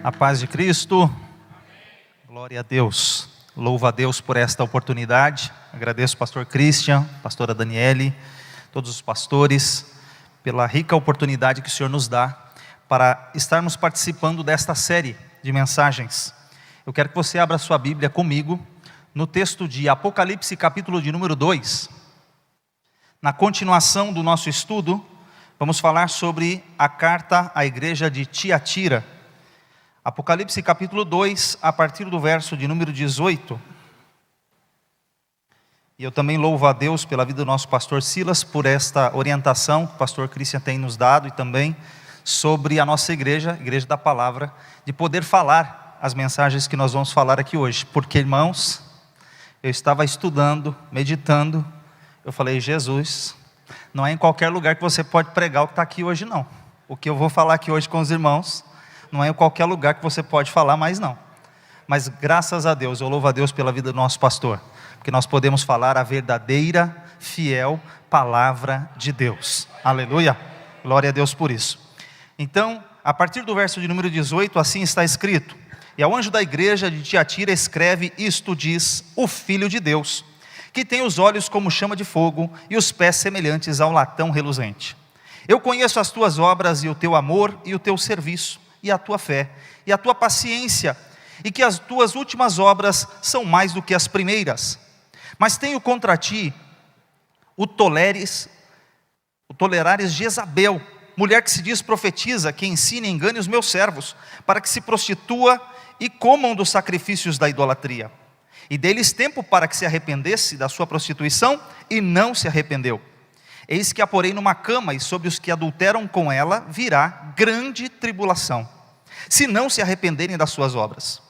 A paz de Cristo. Glória a Deus. Louvo a Deus por esta oportunidade. Agradeço ao pastor Christian, pastora Daniele, todos os pastores, pela rica oportunidade que o Senhor nos dá para estarmos participando desta série de mensagens. Eu quero que você abra sua Bíblia comigo no texto de Apocalipse, capítulo de número 2. Na continuação do nosso estudo, vamos falar sobre a carta à igreja de Tiatira. Apocalipse capítulo 2, a partir do verso de número 18. E eu também louvo a Deus pela vida do nosso pastor Silas, por esta orientação que o pastor Christian tem nos dado, e também sobre a nossa igreja, Igreja da Palavra, de poder falar as mensagens que nós vamos falar aqui hoje. Porque, irmãos, eu estava estudando, meditando, eu falei, Jesus, não é em qualquer lugar que você pode pregar o que está aqui hoje não. O que eu vou falar aqui hoje com os irmãos, não é em qualquer lugar que você pode falar mais não. Mas graças a Deus, eu louvo a Deus pela vida do nosso pastor, porque nós podemos falar a verdadeira, fiel palavra de Deus. Aleluia, glória a Deus por isso. Então, a partir do verso de número 18, assim está escrito: e ao anjo da igreja de Tiatira escreve, isto diz o Filho de Deus, que tem os olhos como chama de fogo e os pés semelhantes ao latão reluzente. Eu conheço as tuas obras e o teu amor e o teu serviço, e a tua fé, e a tua paciência, e que as tuas últimas obras são mais do que as primeiras. Mas tenho contra ti o tolerares Jezabel, mulher que se diz profetiza, que ensina e engane os meus servos, para que se prostitua e comam dos sacrifícios da idolatria. E dei-lhes tempo para que se arrependesse da sua prostituição, e não se arrependeu. Eis que a porei numa cama, e sobre os que adulteram com ela virá grande tribulação, se não se arrependerem das suas obras.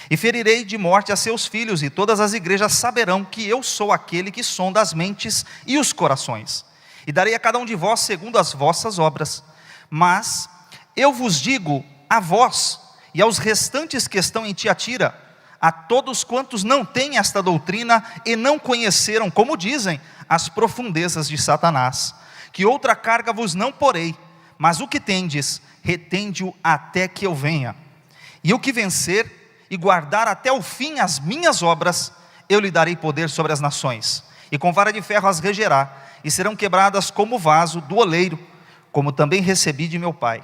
E ferirei de morte a seus filhos, e todas as igrejas saberão que eu sou aquele que sonda as mentes e os corações. E darei a cada um de vós segundo as vossas obras. Mas eu vos digo a vós, e aos restantes que estão em Tiatira, a todos quantos não têm esta doutrina e não conheceram, como dizem, as profundezas de Satanás, que outra carga vos não porei, mas o que tendes, retende-o até que eu venha. E o que vencer e guardar até o fim as minhas obras, eu lhe darei poder sobre as nações, e com vara de ferro as regerá, e serão quebradas como vaso do oleiro, como também recebi de meu Pai.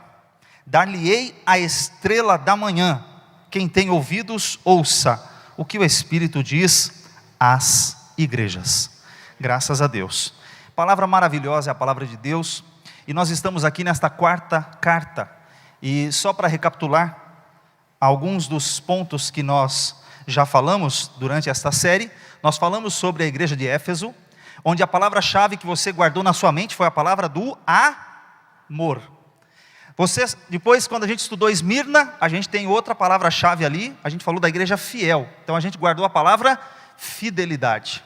Dar-lhe-ei a estrela da manhã. Quem tem ouvidos, ouça o que o Espírito diz às igrejas. Graças a Deus. Palavra maravilhosa é a palavra de Deus. E nós estamos aqui nesta quarta carta. E só para recapitular alguns dos pontos que nós já falamos durante esta série, nós falamos sobre a igreja de Éfeso, onde a palavra-chave que você guardou na sua mente foi a palavra do amor. Depois, quando a gente estudou Esmirna, a gente tem outra palavra-chave ali, a gente falou da igreja fiel. Então a gente guardou a palavra fidelidade.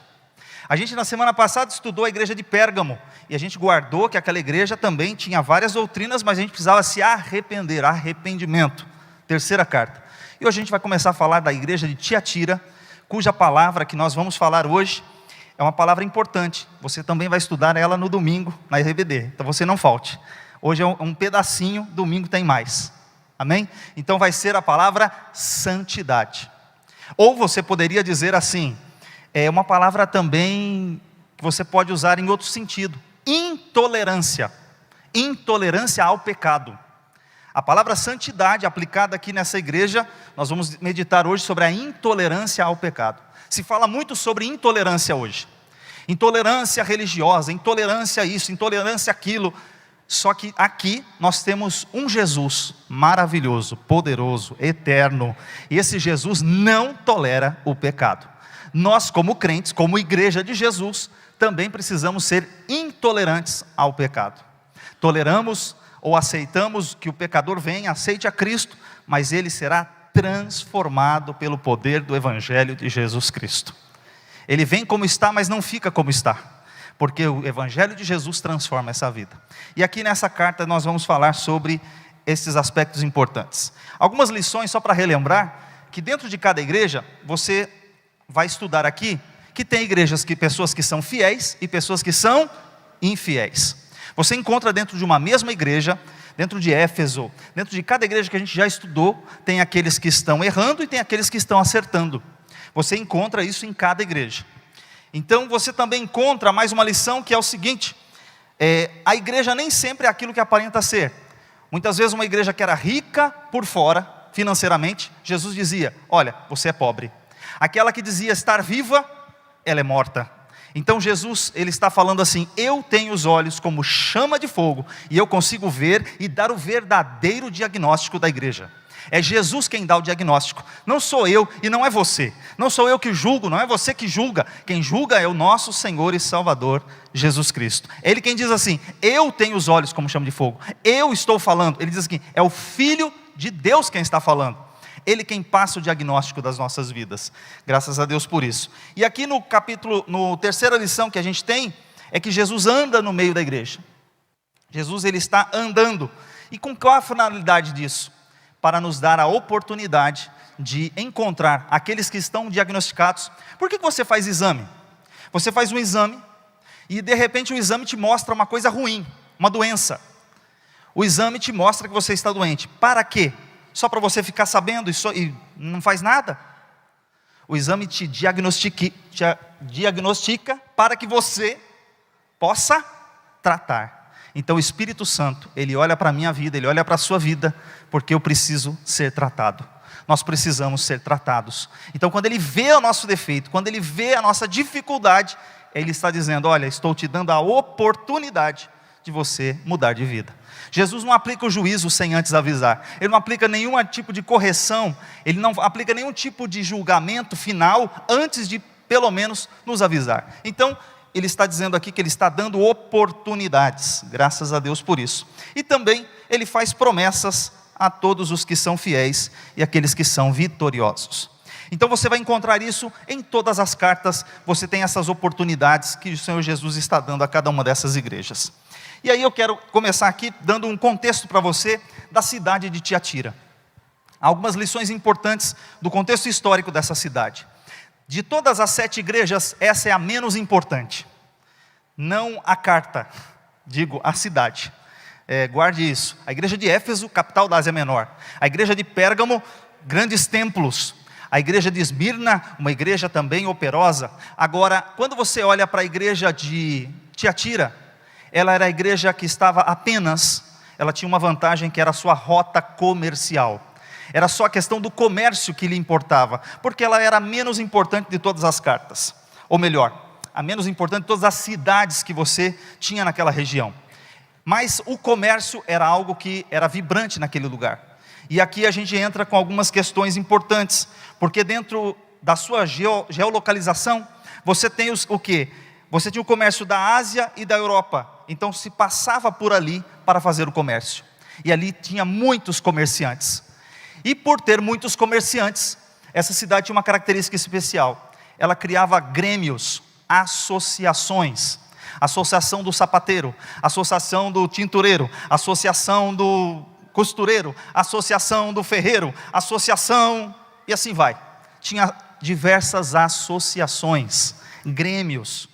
A gente na semana passada estudou a igreja de Pérgamo, e a gente guardou que aquela igreja também tinha várias doutrinas, mas a gente precisava se arrepender, arrependimento. Terceira carta. E hoje a gente vai começar a falar da igreja de Tiatira, cuja palavra que nós vamos falar hoje é uma palavra importante. Você também vai estudar ela no domingo, na RBD, então você não falte. Hoje é um pedacinho, domingo tem mais. Amém? Então vai ser a palavra santidade. Ou você poderia dizer assim, é uma palavra também que você pode usar em outro sentido. Intolerância. Intolerância ao pecado. A palavra santidade aplicada aqui nessa igreja, nós vamos meditar hoje sobre a intolerância ao pecado. Se fala muito sobre intolerância hoje. Intolerância religiosa, intolerância isso, intolerância aquilo. Só que aqui nós temos um Jesus maravilhoso, poderoso, eterno. E esse Jesus não tolera o pecado. Nós, como crentes, como igreja de Jesus, também precisamos ser intolerantes ao pecado. Toleramos ou aceitamos que o pecador venha, aceite a Cristo, mas ele será transformado pelo poder do Evangelho de Jesus Cristo. Ele vem como está, mas não fica como está, porque o Evangelho de Jesus transforma essa vida. E aqui nessa carta nós vamos falar sobre esses aspectos importantes. Algumas lições só para relembrar, que dentro de cada igreja, você vai estudar aqui, que tem igrejas, pessoas que são fiéis e pessoas que são infiéis. Você encontra dentro de uma mesma igreja, dentro de Éfeso, dentro de cada igreja que a gente já estudou, tem aqueles que estão errando e tem aqueles que estão acertando. Você encontra isso em cada igreja. Então você também encontra mais uma lição que é o seguinte: a igreja nem sempre é aquilo que aparenta ser. Muitas vezes uma igreja que era rica por fora, financeiramente, Jesus dizia: olha, você é pobre. Aquela que dizia estar viva, ela é morta. Então Jesus, ele está falando assim: eu tenho os olhos como chama de fogo, e eu consigo ver e dar o verdadeiro diagnóstico da igreja. É Jesus quem dá o diagnóstico, não sou eu e não é você. Não sou eu que julgo, não é você que julga. Quem julga é o nosso Senhor e Salvador Jesus Cristo. É Ele quem diz assim: eu tenho os olhos como chama de fogo, eu estou falando. Ele diz assim: é o Filho de Deus quem está falando. Ele quem passa o diagnóstico das nossas vidas. Graças a Deus por isso. E aqui no terceira lição que a gente tem, é que Jesus anda no meio da igreja. Jesus, ele está andando. E com qual a finalidade disso? Para nos dar a oportunidade de encontrar aqueles que estão diagnosticados. Por que você faz exame? Você faz um exame e de repente o exame te mostra uma coisa ruim, uma doença. O exame te mostra que você está doente. Para quê? Só para você ficar sabendo e não faz nada? O exame te diagnostica para que você possa tratar. Então o Espírito Santo, ele olha para a minha vida, ele olha para a sua vida, porque eu preciso ser tratado. Nós precisamos ser tratados. Então quando ele vê o nosso defeito, quando ele vê a nossa dificuldade, ele está dizendo: olha, estou te dando a oportunidade de você mudar de vida. Jesus não aplica o juízo sem antes avisar. Ele não aplica nenhum tipo de correção, ele não aplica nenhum tipo de julgamento final antes de pelo menos nos avisar. Então ele está dizendo aqui que ele está dando oportunidades, graças a Deus por isso. E também ele faz promessas a todos os que são fiéis e aqueles que são vitoriosos. Então você vai encontrar isso em todas as cartas. Você tem essas oportunidades que o Senhor Jesus está dando a cada uma dessas igrejas. E aí eu quero começar aqui dando um contexto para você da cidade de Tiatira. Há algumas lições importantes do contexto histórico dessa cidade. De todas as 7 igrejas, essa é a menos importante. Não a carta, digo a cidade. Guarde isso. A igreja de Éfeso, capital da Ásia Menor. A igreja de Pérgamo, grandes templos. A igreja de Esmirna, uma igreja também operosa. Agora, quando você olha para a igreja de Tiatira, ela era a igreja que estava ela tinha uma vantagem que era a sua rota comercial. Era só a questão do comércio que lhe importava, porque ela era a menos importante de todas as cartas. Ou melhor, a menos importante de todas as cidades que você tinha naquela região. Mas o comércio era algo que era vibrante naquele lugar. E aqui a gente entra com algumas questões importantes, porque dentro da sua geolocalização, você tem o quê? Você tinha o comércio da Ásia e da Europa, então se passava por ali para fazer o comércio. E ali tinha muitos comerciantes. E por ter muitos comerciantes, essa cidade tinha uma característica especial. Ela criava grêmios, associações. Associação do sapateiro, associação do tintureiro, associação do costureiro, associação do ferreiro, associação, e assim vai. Tinha diversas associações, grêmios,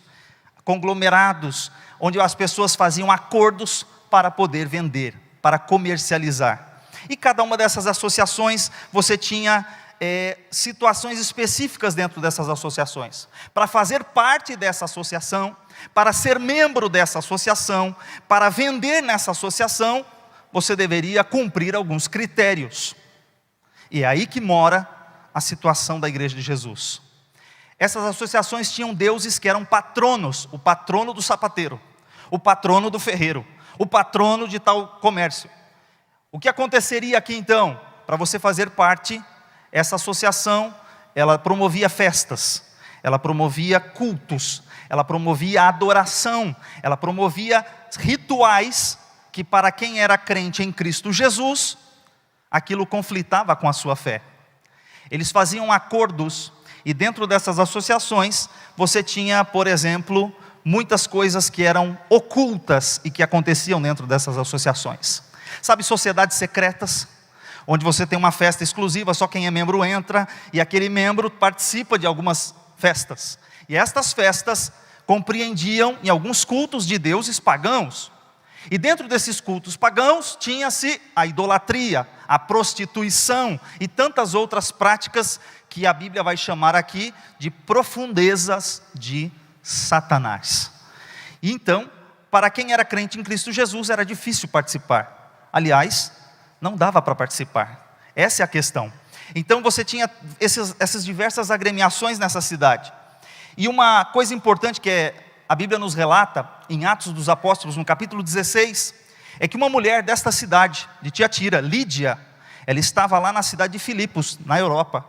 conglomerados, onde as pessoas faziam acordos para poder vender, para comercializar. E cada uma dessas associações, você tinha situações específicas dentro dessas associações. Para fazer parte dessa associação, para ser membro dessa associação, para vender nessa associação, você deveria cumprir alguns critérios. E é aí que mora a situação da igreja de Jesus. Essas associações tinham deuses que eram patronos, o patrono do sapateiro, o patrono do ferreiro, o patrono de tal comércio. O que aconteceria aqui então? Para você fazer parte, essa associação, ela promovia festas, ela promovia cultos, ela promovia adoração, ela promovia rituais que para quem era crente em Cristo Jesus, aquilo conflitava com a sua fé. Eles faziam acordos e dentro dessas associações, você tinha, por exemplo, muitas coisas que eram ocultas e que aconteciam dentro dessas associações. Sabe, sociedades secretas, onde você tem uma festa exclusiva, só quem é membro entra, e aquele membro participa de algumas festas. E estas festas compreendiam em alguns cultos de deuses pagãos. E dentro desses cultos pagãos, tinha-se a idolatria, a prostituição e tantas outras práticas que a Bíblia vai chamar aqui de profundezas de Satanás. E então, para quem era crente em Cristo Jesus, era difícil participar. Aliás, não dava para participar. Essa é a questão. Então você tinha essas diversas agremiações nessa cidade. E uma coisa importante que a Bíblia nos relata, em Atos dos Apóstolos, no capítulo 16, é que uma mulher desta cidade, de Tiatira, Lídia, ela estava lá na cidade de Filipos, na Europa.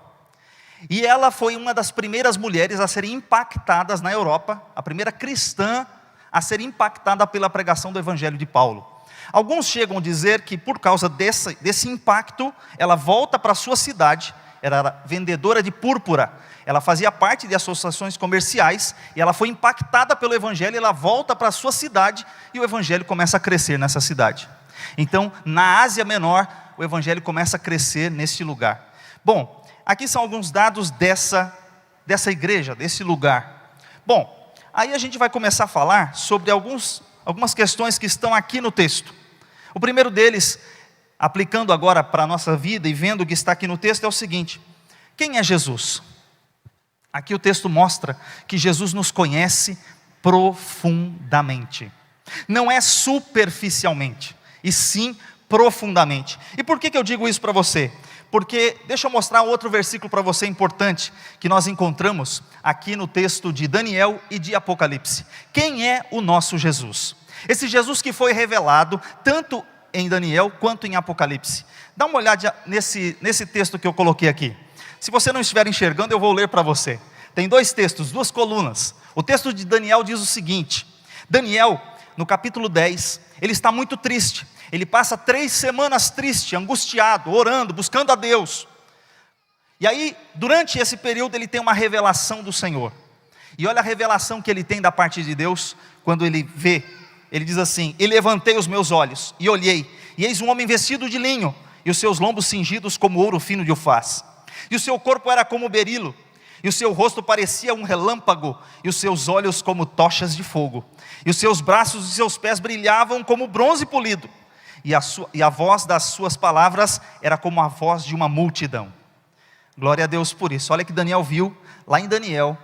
E ela foi uma das primeiras mulheres a serem impactadas na Europa, a primeira cristã a ser impactada pela pregação do Evangelho de Paulo. Alguns chegam a dizer que por causa desse impacto, ela volta para a sua cidade, era vendedora de púrpura, ela fazia parte de associações comerciais, e ela foi impactada pelo Evangelho, ela volta para a sua cidade, e o Evangelho começa a crescer nessa cidade. Então, na Ásia Menor, o Evangelho começa a crescer neste lugar. Bom, aqui são alguns dados dessa igreja, desse lugar. Bom, aí a gente vai começar a falar sobre algumas questões que estão aqui no texto. O primeiro deles, aplicando agora para a nossa vida e vendo o que está aqui no texto, é o seguinte: quem é Jesus? Aqui o texto mostra que Jesus nos conhece profundamente. Não é superficialmente, e sim profundamente. E por que eu digo isso para você? Porque, deixa eu mostrar outro versículo para você importante, que nós encontramos aqui no texto de Daniel e de Apocalipse. Quem é o nosso Jesus? Esse Jesus que foi revelado, tanto em Daniel quanto em Apocalipse. Dá uma olhada nesse texto que eu coloquei aqui. Se você não estiver enxergando, eu vou ler para você. Tem dois textos, duas colunas. O texto de Daniel diz o seguinte: Daniel, no capítulo 10, ele está muito triste. Ele passa 3 semanas triste, angustiado, orando, buscando a Deus. E aí, durante esse período, ele tem uma revelação do Senhor. E olha a revelação que ele tem da parte de Deus, quando ele vê. Ele diz assim: e levantei os meus olhos, e olhei, e eis um homem vestido de linho, e os seus lombos cingidos como ouro fino de ufaz. E o seu corpo era como berilo, e o seu rosto parecia um relâmpago, e os seus olhos como tochas de fogo. E os seus braços e seus pés brilhavam como bronze polido. E a voz das suas palavras era como a voz de uma multidão. Glória a Deus por isso. Olha que Daniel viu, lá em Daniel,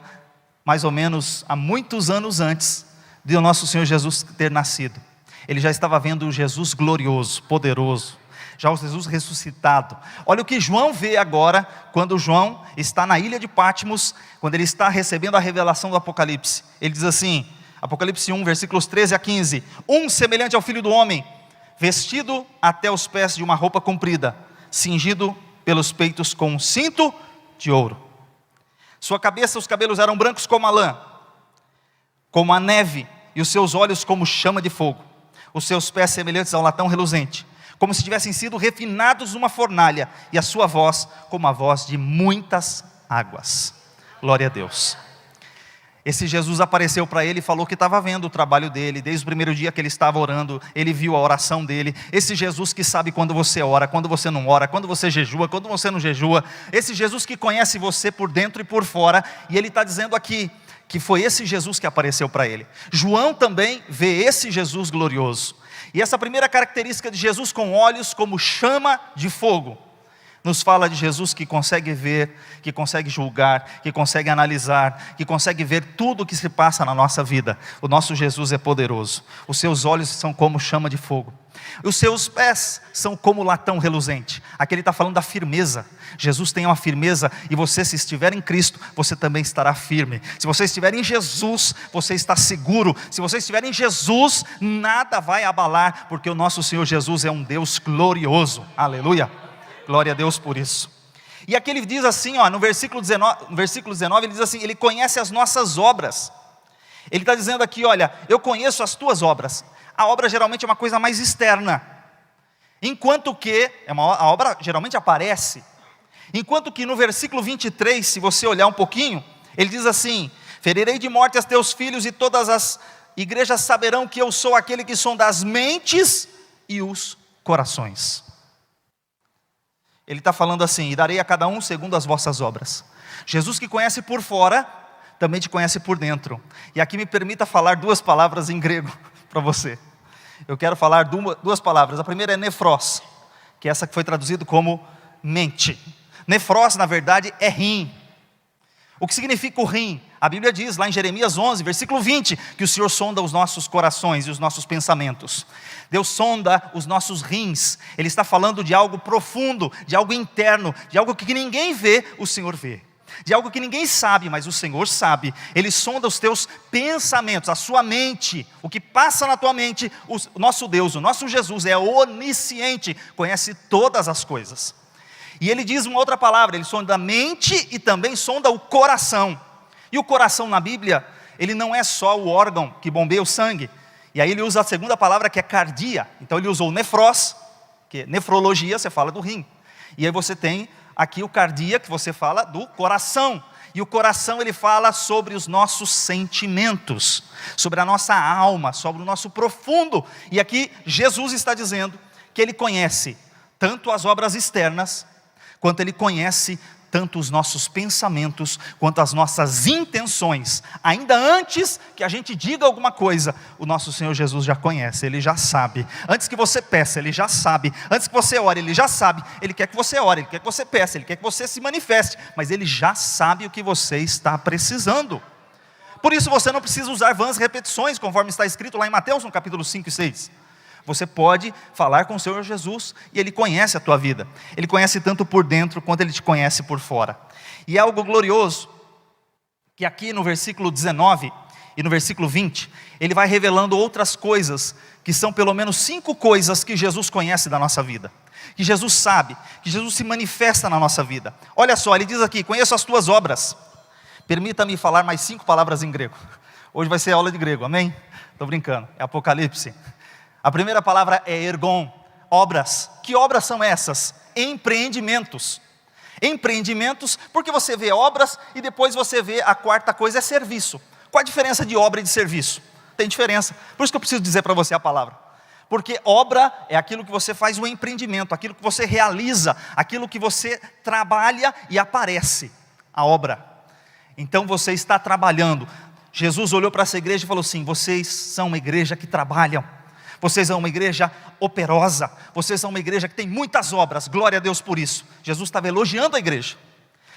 mais ou menos há muitos anos antes de o nosso Senhor Jesus ter nascido. Ele já estava vendo o Jesus glorioso, poderoso, já o Jesus ressuscitado. Olha o que João vê agora, quando João está na ilha de Patmos, quando ele está recebendo a revelação do Apocalipse. Ele diz assim, Apocalipse 1, versículos 13 a 15: um semelhante ao Filho do Homem, vestido até os pés de uma roupa comprida, cingido pelos peitos com um cinto de ouro. Sua cabeça, os cabelos eram brancos como a lã, como a neve, e os seus olhos como chama de fogo. Os seus pés semelhantes ao latão reluzente, como se tivessem sido refinados numa fornalha, e a sua voz como a voz de muitas águas. Glória a Deus. Esse Jesus apareceu para ele e falou que estava vendo o trabalho dele, desde o primeiro dia que ele estava orando, ele viu a oração dele. Esse Jesus que sabe quando você ora, quando você não ora, quando você jejua, quando você não jejua. Esse Jesus que conhece você por dentro e por fora, e ele está dizendo aqui, que foi esse Jesus que apareceu para ele. João também vê esse Jesus glorioso. E essa primeira característica de Jesus com olhos como chama de fogo, nos fala de Jesus que consegue ver, que consegue julgar, que consegue analisar, que consegue ver tudo o que se passa na nossa vida. O nosso Jesus é poderoso. Os seus olhos são como chama de fogo. Os seus pés são como latão reluzente. Aqui ele está falando da firmeza. Jesus tem uma firmeza, e você, se estiver em Cristo, você também estará firme. Se você estiver em Jesus, você está seguro. Se você estiver em Jesus, nada vai abalar, porque o nosso Senhor Jesus é um Deus glorioso. Aleluia. Glória a Deus por isso. E aqui ele diz assim, no versículo 19, ele diz assim: ele conhece as nossas obras. Ele está dizendo aqui, olha, eu conheço as tuas obras. A obra geralmente é uma coisa mais externa, enquanto que, a obra geralmente aparece, enquanto que no versículo 23, se você olhar um pouquinho, ele diz assim: ferirei de morte a teus filhos, e todas as igrejas saberão que eu sou aquele que sonda as mentes e os corações. Ele está falando assim: e darei a cada um segundo as vossas obras. Jesus, que conhece por fora, também te conhece por dentro. E aqui me permita falar 2 palavras em grego para você. eu quero falar duas palavras. A primeira é nefros, que é essa que foi traduzida como mente. Nefros, na verdade, é rim. O que significa o rim? A Bíblia diz lá em Jeremias 11, versículo 20, que o Senhor sonda os nossos corações e os nossos pensamentos. Deus sonda os nossos rins. Ele está falando de algo profundo, de algo interno, de algo que ninguém vê, o Senhor vê. De algo que ninguém sabe, mas o Senhor sabe. Ele sonda os teus pensamentos, a sua mente, o que passa na tua mente. O nosso Deus, o nosso Jesus é onisciente, conhece todas as coisas. E ele diz uma outra palavra, ele sonda a mente e também sonda o coração. E o coração na Bíblia, ele não é só o órgão que bombeia o sangue. E aí ele usa a segunda palavra, que é cardia. Então ele usou nefros, que é nefrologia, você fala do rim. E aí você tem aqui o cardia, que você fala do coração. E o coração, ele fala sobre os nossos sentimentos, sobre a nossa alma, sobre o nosso profundo. E aqui Jesus está dizendo que ele conhece tanto as obras externas, quanto ele conhece tanto os nossos pensamentos, quanto as nossas intenções. Ainda antes que a gente diga alguma coisa, o nosso Senhor Jesus já conhece, ele já sabe. Antes que você peça, ele já sabe. Antes que você ore, ele já sabe. Ele quer que você ore, ele quer que você peça, ele quer que você se manifeste. Mas ele já sabe o que você está precisando. Por isso você não precisa usar vãs repetições, conforme está escrito lá em Mateus, no capítulo 5 e 6. Você pode falar com o Senhor Jesus e Ele conhece a tua vida. Ele conhece tanto por dentro quanto Ele te conhece por fora. E é algo glorioso, que aqui no versículo 19 e no versículo 20, Ele vai revelando outras coisas, que são pelo menos 5 coisas que Jesus conhece da nossa vida. Que Jesus sabe, que Jesus se manifesta na nossa vida. Olha só, Ele diz aqui, conheço as tuas obras. Permita-me falar mais 5 palavras em grego. Hoje vai ser aula de grego, amém? Estou brincando, é Apocalipse. A primeira palavra é ergon, obras. Que obras são essas? Empreendimentos. Empreendimentos, porque você vê obras e depois você vê a quarta coisa é serviço. Qual a diferença de obra e de serviço? Tem diferença. Por isso que eu preciso dizer para você a palavra. Porque obra é aquilo que você faz um empreendimento, aquilo que você realiza, aquilo que você trabalha e aparece. A obra. Então você está trabalhando. Jesus olhou para essa igreja e falou assim: vocês são uma igreja que trabalham. Vocês são uma igreja operosa, vocês são uma igreja que tem muitas obras, glória a Deus por isso. Jesus estava elogiando a igreja.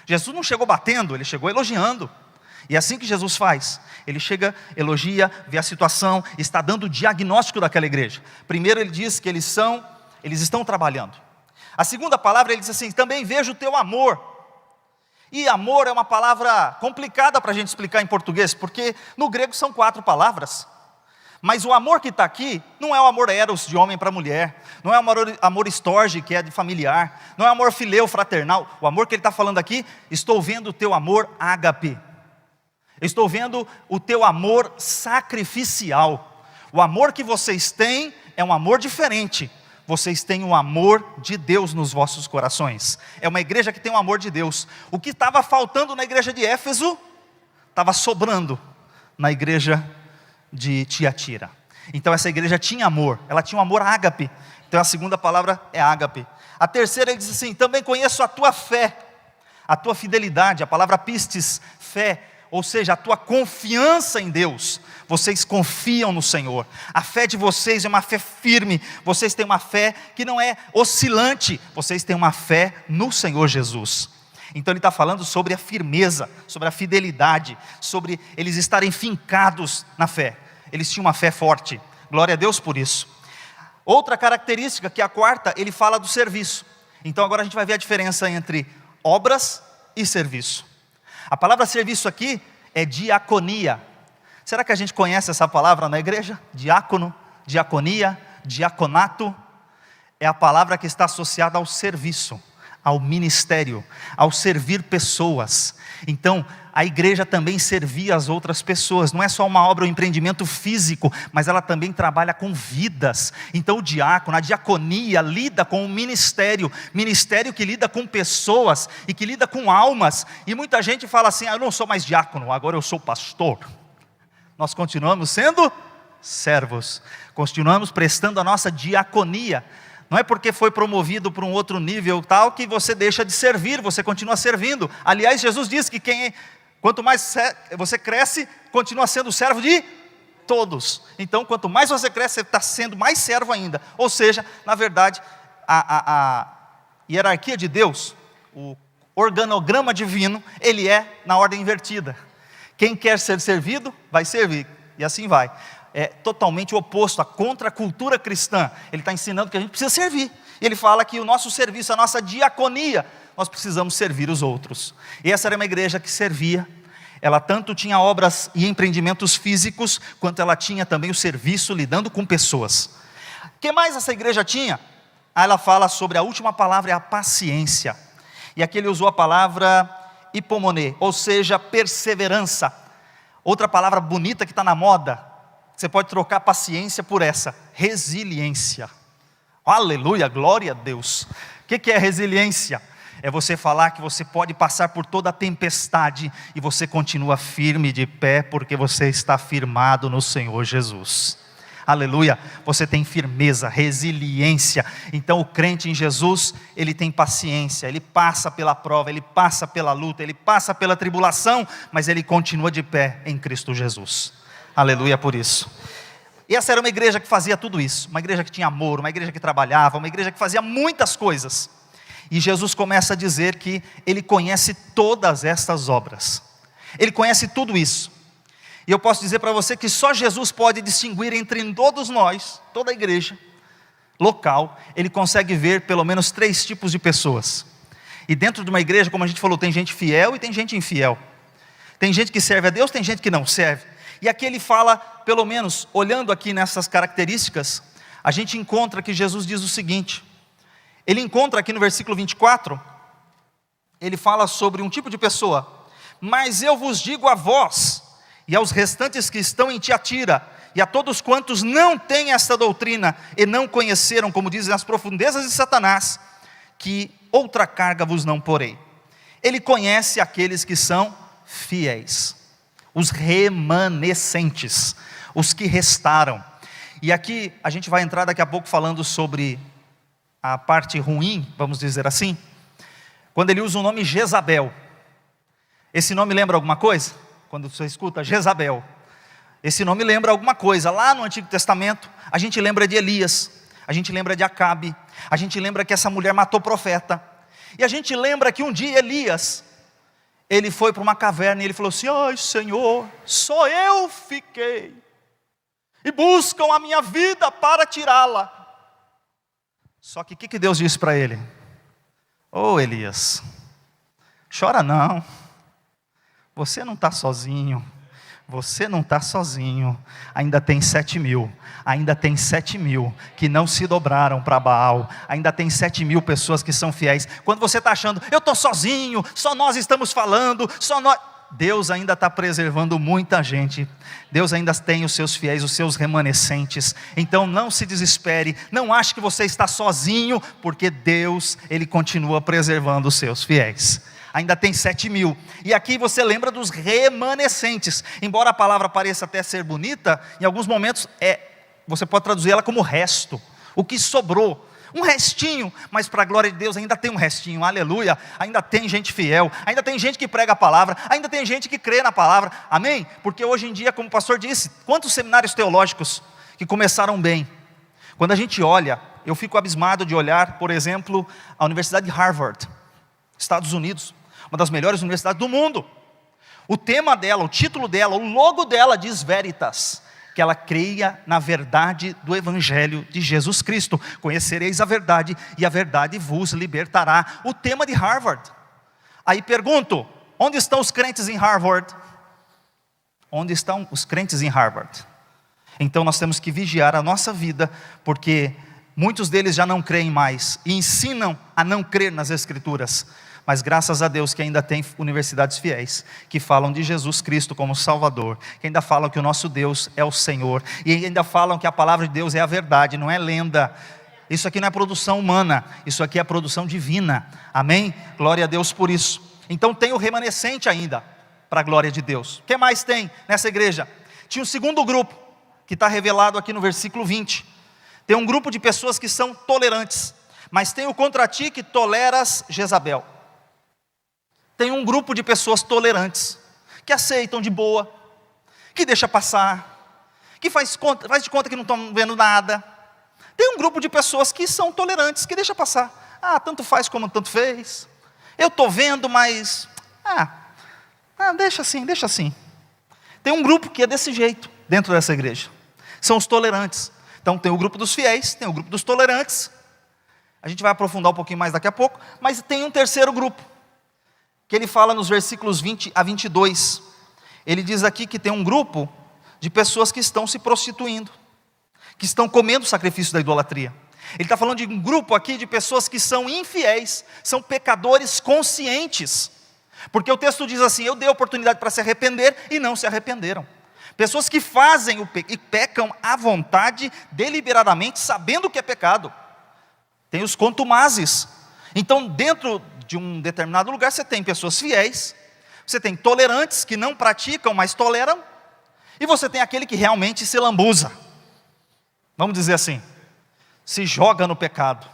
Jesus não chegou batendo, ele chegou elogiando. E é assim que Jesus faz. Ele chega, elogia, vê a situação, está dando o diagnóstico daquela igreja. Primeiro ele diz que eles estão trabalhando. A segunda palavra ele diz assim: também vejo o teu amor. E amor é uma palavra complicada para a gente explicar em português, porque no grego são 4 palavras. Mas o amor que está aqui, não é o amor eros, de homem para mulher, não é o amor estorge, que é de familiar, não é o amor fileu, fraternal. O amor que ele está falando aqui, estou vendo o teu amor ágape, estou vendo o teu amor sacrificial. O amor que vocês têm é um amor diferente. Vocês têm o amor de Deus nos vossos corações. É uma igreja que tem o amor de Deus. O que estava faltando na igreja de Éfeso, estava sobrando na igreja de Tiatira. Então essa igreja tinha amor, ela tinha um amor ágape. Então a segunda palavra é ágape. A terceira ele diz assim: também conheço a tua fé, a tua fidelidade. A palavra pistes, fé, ou seja, a tua confiança em Deus. Vocês confiam no Senhor. A fé de vocês é uma fé firme. Vocês têm uma fé que não é oscilante. Vocês têm uma fé no Senhor Jesus. Então ele está falando sobre a firmeza, sobre a fidelidade, sobre eles estarem fincados na fé. Eles tinham uma fé forte, glória a Deus por isso. Outra característica, que é a quarta, ele fala do serviço. Então agora a gente vai ver a diferença entre obras e serviço. A palavra serviço aqui é diaconia. Será que a gente conhece essa palavra na igreja? Diácono, diaconia, diaconato. É a palavra que está associada ao serviço, ao ministério, ao servir pessoas. Então, a igreja também servia as outras pessoas. Não é só uma obra, um empreendimento físico, mas ela também trabalha com vidas. Então o diácono, a diaconia lida com o ministério que lida com pessoas e que lida com almas. E muita gente fala assim: eu não sou mais diácono, agora eu sou pastor. Nós continuamos sendo servos, continuamos prestando a nossa diaconia. Não é porque foi promovido para um outro nível tal que você deixa de servir, você continua servindo. Aliás, Jesus disse que quanto mais você cresce, continua sendo servo de todos. Então, quanto mais você cresce, você está sendo mais servo ainda. Ou seja, na verdade, a hierarquia de Deus, o organograma divino, ele é na ordem invertida. Quem quer ser servido, vai servir, e assim vai. É totalmente o oposto, a contracultura cristã. Ele está ensinando que a gente precisa servir. Ele fala que o nosso serviço, a nossa diaconia, nós precisamos servir os outros. E essa era uma igreja que servia. Ela tanto tinha obras e empreendimentos físicos, quanto ela tinha também o serviço lidando com pessoas. O que mais essa igreja tinha? Ela fala sobre a última palavra, é a paciência. E aqui ele usou a palavra hipomoné, ou seja, perseverança. Outra palavra bonita que está na moda, você pode trocar paciência por essa, resiliência. Aleluia, glória a Deus. O que é resiliência? É você falar que você pode passar por toda a tempestade e você continua firme de pé, porque você está firmado no Senhor Jesus. Aleluia, você tem firmeza, resiliência. Então o crente em Jesus, ele tem paciência, ele passa pela prova, ele passa pela luta, ele passa pela tribulação, mas ele continua de pé em Cristo Jesus. Aleluia por isso. E essa era uma igreja que fazia tudo isso, uma igreja que tinha amor, uma igreja que trabalhava, uma igreja que fazia muitas coisas. E Jesus começa a dizer que ele conhece todas estas obras, ele conhece tudo isso. E eu posso dizer para você que só Jesus pode distinguir entre todos nós, toda a igreja local, ele consegue ver pelo menos 3 tipos de pessoas. E dentro de uma igreja, como a gente falou, tem gente fiel e tem gente infiel. Tem gente que serve a Deus, tem gente que não serve. E aqui ele fala, pelo menos, olhando aqui nessas características, a gente encontra que Jesus diz o seguinte, ele encontra aqui no versículo 24, ele fala sobre um tipo de pessoa, mas eu vos digo a vós, e aos restantes que estão em Tiatira, e a todos quantos não têm esta doutrina, e não conheceram, como dizem, as profundezas de Satanás, que outra carga vos não porei. Ele conhece aqueles que são fiéis, os remanescentes, os que restaram. E aqui a gente vai entrar daqui a pouco falando sobre a parte ruim, vamos dizer assim, quando ele usa o nome Jezabel. Esse nome lembra alguma coisa? Quando você escuta Jezabel, esse nome lembra alguma coisa. Lá no Antigo Testamento, a gente lembra de Elias, a gente lembra de Acabe, a gente lembra que essa mulher matou profeta, e a gente lembra que um dia Elias, ele foi para uma caverna e ele falou assim, ai Senhor, só eu fiquei, e buscam a minha vida para tirá-la. Só que o que Deus disse para ele? Ô Elias, chora não, você não está sozinho, você não está sozinho, ainda tem 7.000, ainda tem 7.000 que não se dobraram para Baal, ainda tem 7.000 pessoas que são fiéis. Quando você está achando, eu estou sozinho, só nós estamos falando, só nós... Deus ainda está preservando muita gente, Deus ainda tem os seus fiéis, os seus remanescentes. Então não se desespere, não ache que você está sozinho, porque Deus, Ele continua preservando os seus fiéis. Ainda tem 7.000, e aqui você lembra dos remanescentes, embora a palavra pareça até ser bonita, em alguns momentos você pode traduzir ela como resto, o que sobrou, um restinho, mas para a glória de Deus ainda tem um restinho, aleluia, ainda tem gente fiel, ainda tem gente que prega a palavra, ainda tem gente que crê na palavra, amém? Porque hoje em dia, como o pastor disse, quantos seminários teológicos que começaram bem, quando a gente olha, eu fico abismado de olhar, por exemplo, a Universidade de Harvard, Estados Unidos, uma das melhores universidades do mundo. O tema dela, o título dela, o logo dela diz Veritas, que ela creia na verdade do Evangelho de Jesus Cristo. Conhecereis a verdade e a verdade vos libertará. O tema de Harvard. Aí pergunto, onde estão os crentes em Harvard? Onde estão os crentes em Harvard? Então nós temos que vigiar a nossa vida, porque muitos deles já não creem mais, e ensinam a não crer nas Escrituras. Mas graças a Deus que ainda tem universidades fiéis, que falam de Jesus Cristo como Salvador, que ainda falam que o nosso Deus é o Senhor, e ainda falam que a palavra de Deus é a verdade, não é lenda. Isso aqui não é produção humana, isso aqui é produção divina, amém? Glória a Deus por isso. Então tem o remanescente ainda, para a glória de Deus. O que mais tem nessa igreja? Tinha um segundo grupo, que está revelado aqui no versículo 20, tem um grupo de pessoas que são tolerantes, mas tem o contra ti que toleras Jezabel. Tem um grupo de pessoas tolerantes, que aceitam de boa, que deixa passar, que faz de conta que não estão vendo nada. Tem um grupo de pessoas que são tolerantes, que deixa passar. Tanto faz como tanto fez. Eu estou vendo, mas... deixa assim. Tem um grupo que é desse jeito, dentro dessa igreja. São os tolerantes. Então tem o grupo dos fiéis, tem o grupo dos tolerantes. A gente vai aprofundar um pouquinho mais daqui a pouco. Mas tem um terceiro grupo, que ele fala nos versículos 20 a 22. Ele diz aqui que tem um grupo de pessoas que estão se prostituindo, que estão comendo o sacrifício da idolatria. Ele está falando de um grupo aqui de pessoas que são infiéis, são pecadores conscientes. Porque o texto diz assim: eu dei oportunidade para se arrepender e não se arrependeram. Pessoas que fazem e pecam à vontade, deliberadamente, sabendo que é pecado. Tem os contumazes. Então, dentro de um determinado lugar, você tem pessoas fiéis, você tem tolerantes que não praticam, mas toleram, e você tem aquele que realmente se lambuza. Vamos dizer assim, se joga no pecado.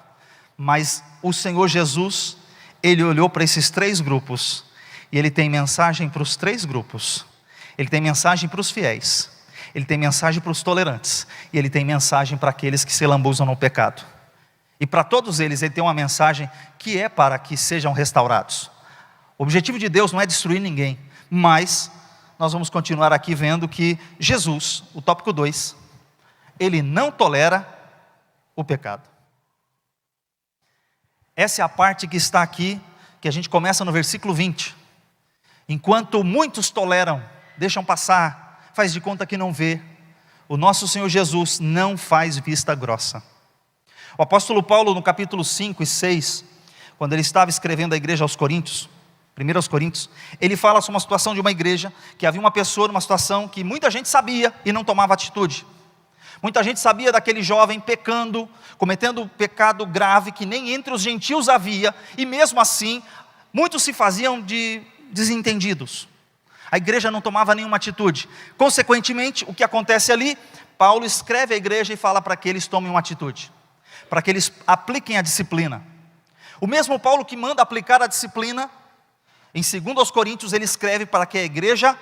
Mas o Senhor Jesus, Ele olhou para esses três grupos, e Ele tem mensagem para os três grupos. Ele tem mensagem para os fiéis, Ele tem mensagem para os tolerantes, e Ele tem mensagem para aqueles que se lambuzam no pecado. E para todos eles, Ele tem uma mensagem que é para que sejam restaurados. O objetivo de Deus não é destruir ninguém, mas nós vamos continuar aqui vendo que Jesus, o tópico 2, Ele não tolera o pecado. Essa é a parte que está aqui, que a gente começa no versículo 20. Enquanto muitos toleram, deixam passar, faz de conta que não vê, o nosso Senhor Jesus não faz vista grossa. O apóstolo Paulo, no capítulo 5 e 6, quando ele estava escrevendo a igreja aos Coríntios, 1 aos Coríntios, ele fala sobre uma situação de uma igreja, que havia uma pessoa numa situação que muita gente sabia e não tomava atitude. Muita gente sabia daquele jovem pecando, cometendo pecado grave que nem entre os gentios havia, e mesmo assim, muitos se faziam de desentendidos. A igreja não tomava nenhuma atitude. Consequentemente, o que acontece ali, Paulo escreve à igreja e fala para que eles tomem uma atitude, para que eles apliquem a disciplina. O mesmo Paulo que manda aplicar a disciplina, em 2 aos Coríntios, ele escreve para que a igreja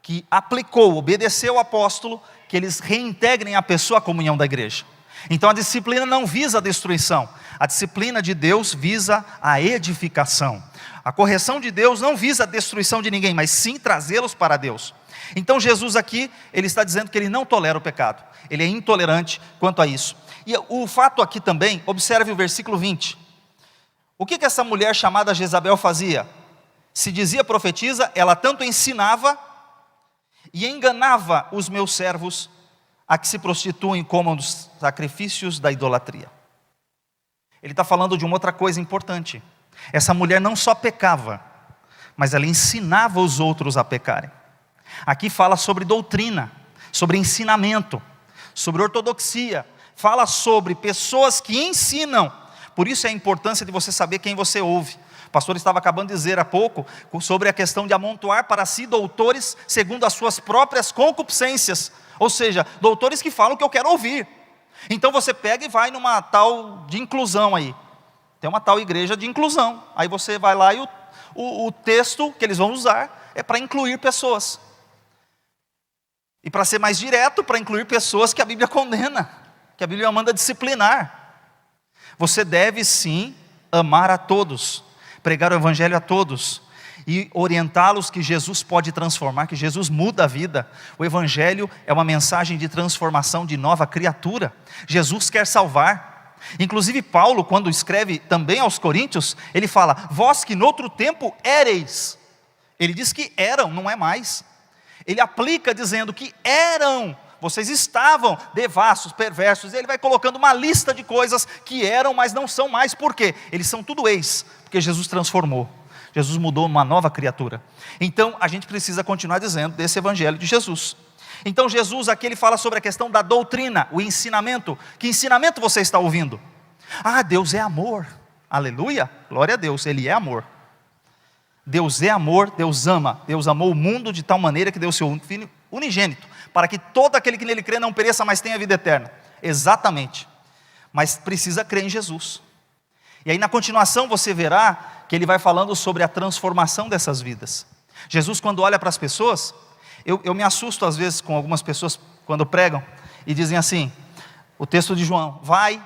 que aplicou, obedeceu o apóstolo, que eles reintegrem a pessoa à comunhão da igreja. Então a disciplina não visa a destruição, a disciplina de Deus visa a edificação. A correção de Deus não visa a destruição de ninguém, mas sim trazê-los para Deus. Então Jesus aqui, ele está dizendo que ele não tolera o pecado, ele é intolerante quanto a isso. E o fato aqui também, observe o versículo 20. O que essa mulher chamada Jezabel fazia? Se dizia profetisa, ela tanto ensinava e enganava os meus servos a que se prostituem e comam dos sacrifícios da idolatria. Ele está falando de uma outra coisa importante. Essa mulher não só pecava, mas ela ensinava os outros a pecarem. Aqui fala sobre doutrina, sobre ensinamento, sobre ortodoxia. Fala sobre pessoas que ensinam. Por isso é a importância de você saber quem você ouve. O pastor estava acabando de dizer há pouco sobre a questão de amontoar para si doutores segundo as suas próprias concupiscências. Ou seja, doutores que falam o que eu quero ouvir. Então você pega e vai numa tal de inclusão aí. Tem uma tal igreja de inclusão. Aí você vai lá e o texto que eles vão usar é para incluir pessoas. E para ser mais direto, para incluir pessoas que a Bíblia condena, que a Bíblia manda disciplinar. Você deve sim amar a todos, pregar o evangelho a todos e orientá-los que Jesus pode transformar, que Jesus muda a vida. O evangelho é uma mensagem de transformação, de nova criatura. Jesus quer salvar. Inclusive Paulo, quando escreve também aos Coríntios, ele fala: vós que noutro tempo éreis. Ele diz que eram, não é mais. Ele aplica dizendo que eram, vocês estavam devassos, perversos. E ele vai colocando uma lista de coisas que eram, mas não são mais. Por quê? Eles são tudo ex, porque Jesus transformou. Jesus mudou uma nova criatura. Então a gente precisa continuar dizendo desse evangelho de Jesus. Então Jesus aqui ele fala sobre a questão da doutrina, o ensinamento. Que ensinamento você está ouvindo? Deus é amor, aleluia, glória a Deus, Ele é amor. Deus é amor, Deus ama. Deus amou o mundo de tal maneira que deu o seu Filho unigênito, para que todo aquele que nele crê não pereça, mas tenha vida eterna. Exatamente, mas precisa crer em Jesus. E aí na continuação você verá que ele vai falando sobre a transformação dessas vidas. Jesus, quando olha para as pessoas, Eu me assusto às vezes com algumas pessoas quando pregam e dizem assim, o texto de João, vai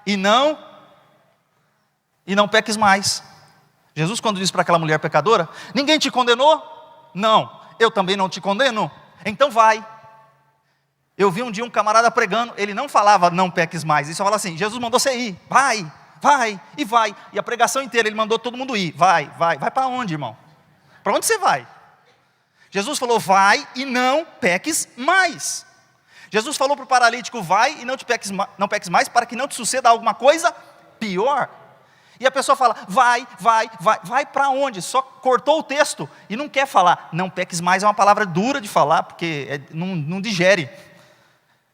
e não peques mais. Jesus quando disse para aquela mulher pecadora, ninguém te condenou? Não, eu também não te condeno, então vai. Eu vi um dia um camarada pregando, ele não falava não peques mais, ele só falava assim, Jesus mandou você ir, vai. E a pregação inteira ele mandou todo mundo ir, vai para onde, irmão? Para onde você vai? Jesus falou, vai e não peques mais. Jesus falou para o paralítico, vai e não peques mais, para que não te suceda alguma coisa pior. E a pessoa fala, vai para onde? Só cortou o texto e não quer falar, não peques mais é uma palavra dura de falar, porque não digere.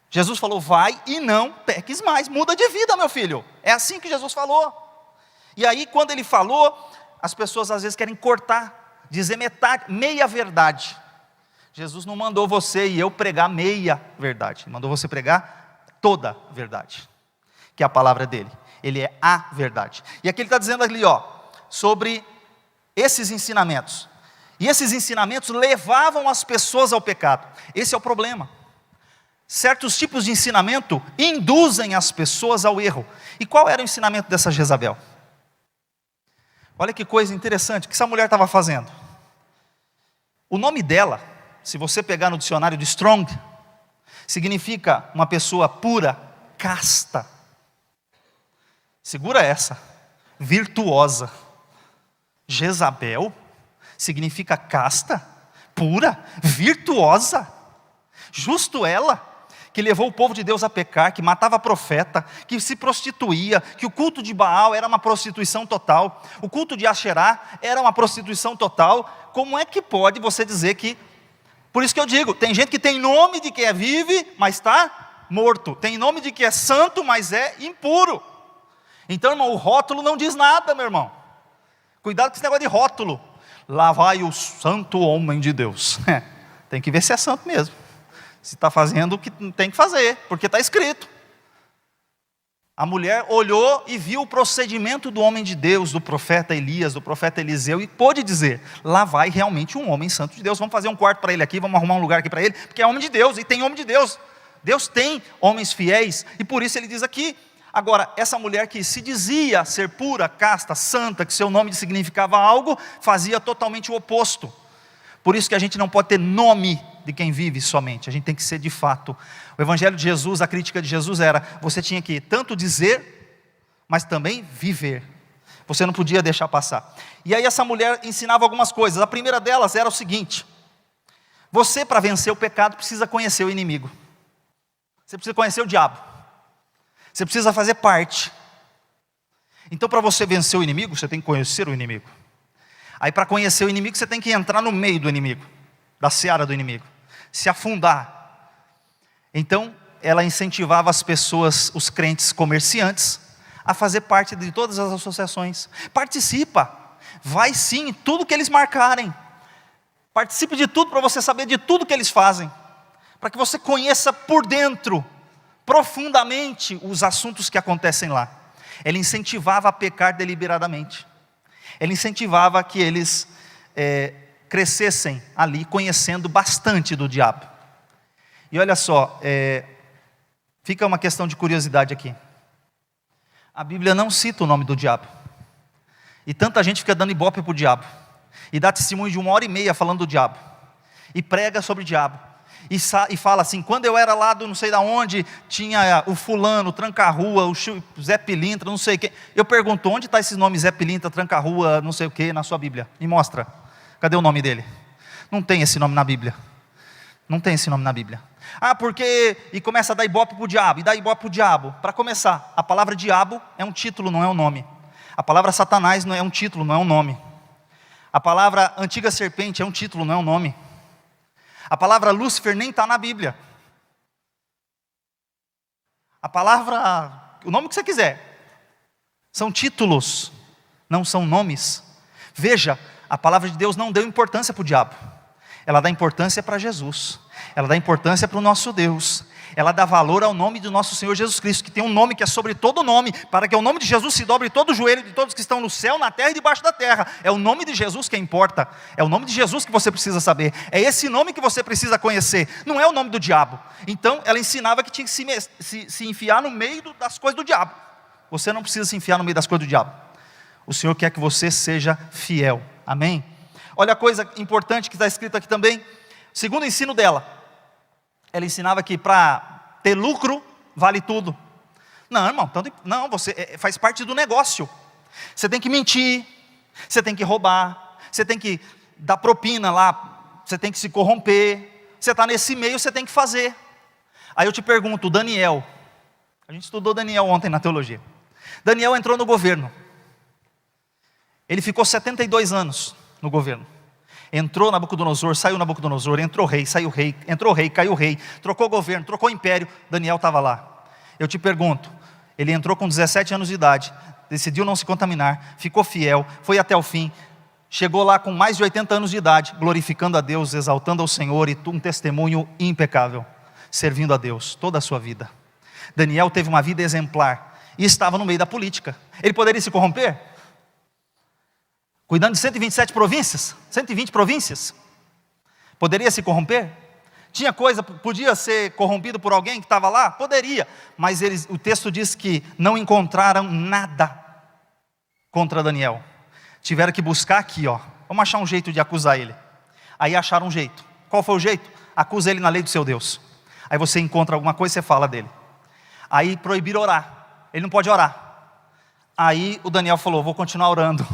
Jesus falou, vai e não peques mais, muda de vida, meu filho. É assim que Jesus falou. E aí quando ele falou, as pessoas às vezes querem cortar, dizer metade, meia verdade. Jesus não mandou você e eu pregar meia verdade, ele mandou você pregar toda a verdade, que é a palavra dele, ele é a verdade. E aqui ele está dizendo ali, sobre esses ensinamentos, e esses ensinamentos levavam as pessoas ao pecado, esse é o problema. Certos tipos de ensinamento induzem as pessoas ao erro. E qual era o ensinamento dessa Jezabel? Olha que coisa interessante, o que essa mulher estava fazendo? O nome dela, se você pegar no dicionário de Strong, significa uma pessoa pura, casta. Segura essa, virtuosa. Jezabel significa casta, pura, virtuosa. Justo ela, que levou o povo de Deus a pecar, que matava profeta, que se prostituía, que o culto de Baal era uma prostituição total, o culto de Asherá era uma prostituição total. Como é que pode você dizer que... Por isso que eu digo, tem gente que tem nome de que é vive, mas está morto, tem nome de que é santo, mas é impuro. Então, irmão, o rótulo não diz nada, meu irmão. Cuidado com esse negócio de rótulo. Lá vai o santo homem de Deus. Tem que ver se é santo mesmo, se está fazendo o que tem que fazer, porque está escrito. A mulher olhou e viu o procedimento do homem de Deus, do profeta Elias, do profeta Eliseu, e pôde dizer, lá vai realmente um homem santo de Deus, vamos fazer um quarto para ele aqui, vamos arrumar um lugar aqui para ele, porque é homem de Deus, e tem homem de Deus. Deus tem homens fiéis, e por isso ele diz aqui. Agora, essa mulher que se dizia ser pura, casta, santa, que seu nome significava algo, fazia totalmente o oposto. Por isso que a gente não pode ter nome de quem vive somente, a gente tem que ser de fato. O evangelho de Jesus, a crítica de Jesus era, você tinha que tanto dizer, mas também viver. Você não podia deixar passar. E aí essa mulher ensinava algumas coisas. A primeira delas era o seguinte: você, para vencer o pecado, precisa conhecer o inimigo. Você precisa conhecer o diabo. Você precisa fazer parte. Então, para você vencer o inimigo, você tem que conhecer o inimigo. Aí, para conhecer o inimigo, você tem que entrar no meio do inimigo, da seara do inimigo, se afundar. Então, ela incentivava as pessoas, os crentes comerciantes, a fazer parte de todas as associações. Participa, vai sim em tudo que eles marcarem. Participe de tudo para você saber de tudo que eles fazem, para que você conheça por dentro, profundamente, os assuntos que acontecem lá. Ela incentivava a pecar deliberadamente. Ela incentivava que eles crescessem ali, conhecendo bastante do diabo. E olha só, fica uma questão de curiosidade aqui. A Bíblia não cita o nome do diabo. E tanta gente fica dando ibope para o diabo. E dá testemunho de 1h30 falando do diabo. E prega sobre o diabo. E fala assim, quando eu era lá do não sei da onde, tinha o fulano, Tranca-Rua, o Zé Pilintra, não sei o quê. Eu pergunto, onde está esse nome Zé Pilintra, Tranca-Rua, não sei o quê, na sua Bíblia? Me mostra. Cadê o nome dele? Não tem esse nome na Bíblia. Não tem esse nome na Bíblia. Ah, porque... E começa a dar ibope para o diabo, e dá ibope para o diabo. Para começar, a palavra diabo é um título, não é um nome. A palavra Satanás não é um título, não é um nome. A palavra antiga serpente é um título, não é um nome. A palavra Lúcifer nem está na Bíblia. A palavra, o nome que você quiser, são títulos, não são nomes. Veja, a palavra de Deus não deu importância para o diabo, ela dá importância para Jesus. Ela dá importância para o nosso Deus. Ela dá valor ao nome do nosso Senhor Jesus Cristo, que tem um nome que é sobre todo nome, para que o nome de Jesus se dobre todo o joelho de todos que estão no céu, na terra e debaixo da terra. É o nome de Jesus que importa. É o nome de Jesus que você precisa saber. É esse nome que você precisa conhecer. Não é o nome do diabo. Então, ela ensinava que tinha que se enfiar no meio das coisas do diabo. Você não precisa se enfiar no meio das coisas do diabo. O Senhor quer que você seja fiel. Amém? Olha a coisa importante que está escrita aqui também. Segundo o ensino dela, ela ensinava que para ter lucro vale tudo. Não, irmão, não, você faz parte do negócio. Você tem que mentir, você tem que roubar, você tem que dar propina lá, você tem que se corromper. Você está nesse meio, você tem que fazer. Aí eu te pergunto, Daniel, a gente estudou Daniel ontem na teologia. Daniel entrou no governo. Ele ficou 72 anos no governo. Entrou Nabucodonosor, saiu Nabucodonosor, entrou rei, saiu rei, entrou rei, caiu rei, trocou governo, trocou império, Daniel estava lá. Eu te pergunto, ele entrou com 17 anos de idade, decidiu não se contaminar, ficou fiel, foi até o fim, chegou lá com mais de 80 anos de idade, glorificando a Deus, exaltando ao Senhor e um testemunho impecável, servindo a Deus toda a sua vida. Daniel teve uma vida exemplar e estava no meio da política. Ele poderia se corromper? Cuidando de 127 províncias, 120 províncias, poderia se corromper? Tinha coisa, podia ser corrompido por alguém que estava lá? Poderia, mas o texto diz que não encontraram nada contra Daniel. Tiveram que buscar aqui, vamos achar um jeito de acusar ele. Aí acharam um jeito. Qual foi o jeito? Acusa ele na lei do seu Deus. Aí você encontra alguma coisa e você fala dele. Aí proibiram orar, ele não pode orar. Aí o Daniel falou, vou continuar orando.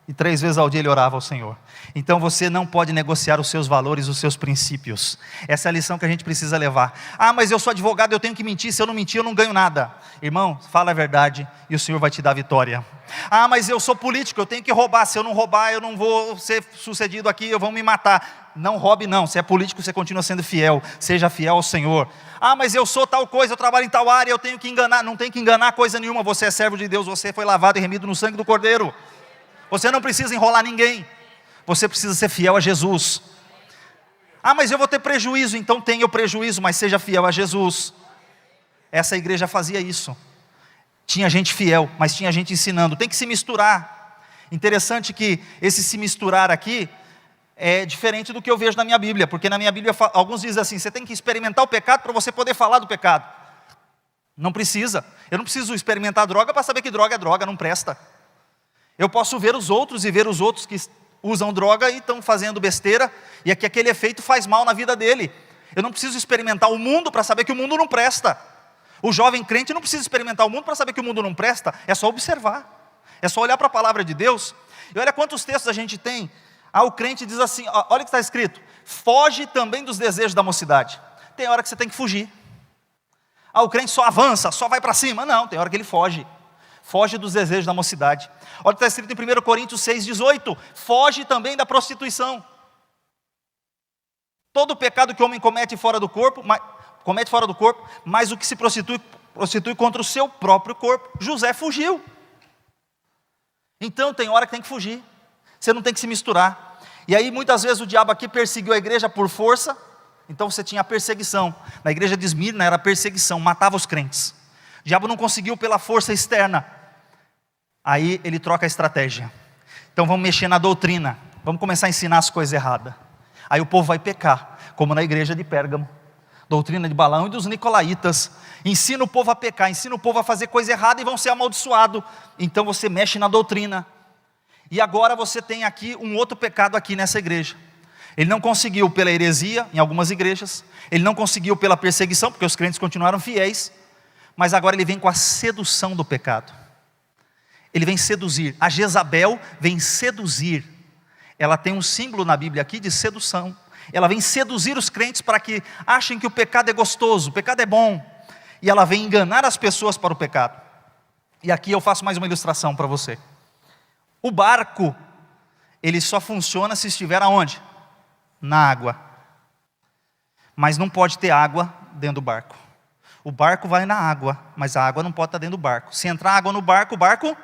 E 3 vezes ao dia ele orava ao Senhor. Então você não pode negociar os seus valores, os seus princípios. Essa é a lição que a gente precisa levar. Ah, mas eu sou advogado, eu tenho que mentir. Se eu não mentir, eu não ganho nada. Irmão, fala a verdade e o Senhor vai te dar vitória. Ah, mas eu sou político, eu tenho que roubar. Se eu não roubar, eu não vou ser sucedido aqui, eu vou me matar. Não roube não, se é político você continua sendo fiel. Seja fiel ao Senhor. Ah, mas eu sou tal coisa, eu trabalho em tal área, eu tenho que enganar. Não tem que enganar coisa nenhuma. Você é servo de Deus, você foi lavado e remido no sangue do Cordeiro. Você não precisa enrolar ninguém. Você precisa ser fiel a Jesus. Ah, mas eu vou ter prejuízo. Então tenha o prejuízo, mas seja fiel a Jesus. Essa igreja fazia isso. Tinha gente fiel, mas tinha gente ensinando. Tem que se misturar. Interessante que esse se misturar aqui é diferente do que eu vejo na minha Bíblia. Porque na minha Bíblia alguns dizem assim, você tem que experimentar o pecado para você poder falar do pecado. Não precisa. Eu não preciso experimentar droga para saber que droga é droga, não presta. Eu posso ver os outros e ver os outros que usam droga e estão fazendo besteira, e é que aquele efeito faz mal na vida dele. Eu não preciso experimentar o mundo para saber que o mundo não presta. O jovem crente não precisa experimentar o mundo para saber que o mundo não presta, é só observar, é só olhar para a palavra de Deus. E olha quantos textos a gente tem. O crente diz assim, olha o que está escrito, foge também dos desejos da mocidade. Tem hora que você tem que fugir. O crente só avança, só vai para cima. Não, tem hora que ele foge. Foge dos desejos da mocidade. Olha o que está escrito em 1 Coríntios 6,18. Foge também da prostituição. Todo pecado que o homem comete fora do corpo, mas o que se prostitui contra o seu próprio corpo. José fugiu. Então tem hora que tem que fugir. Você não tem que se misturar. E aí muitas vezes o diabo aqui perseguiu a igreja por força. Então você tinha a perseguição. Na igreja de Esmirna era perseguição, matava os crentes. O diabo não conseguiu pela força externa. Aí ele troca a estratégia. Então vamos mexer na doutrina. Vamos começar a ensinar as coisas erradas. Aí o povo vai pecar, como na igreja de Pérgamo. Doutrina de Balaão e dos Nicolaitas. Ensina o povo a pecar, ensina o povo a fazer coisa errada e vão ser amaldiçoados. Então você mexe na doutrina. E agora você tem aqui um outro pecado aqui nessa igreja. Ele não conseguiu pela heresia, em algumas igrejas. Ele não conseguiu pela perseguição, porque os crentes continuaram fiéis. Mas agora ele vem com a sedução do pecado. Ele vem seduzir. A Jezabel vem seduzir. Ela tem um símbolo na Bíblia aqui de sedução. Ela vem seduzir os crentes para que achem que o pecado é gostoso, o pecado é bom. E ela vem enganar as pessoas para o pecado. E aqui eu faço mais uma ilustração para você. O barco, ele só funciona se estiver aonde? Na água. Mas não pode ter água dentro do barco. O barco vai na água, mas a água não pode estar dentro do barco. Se entrar água no barco, o barco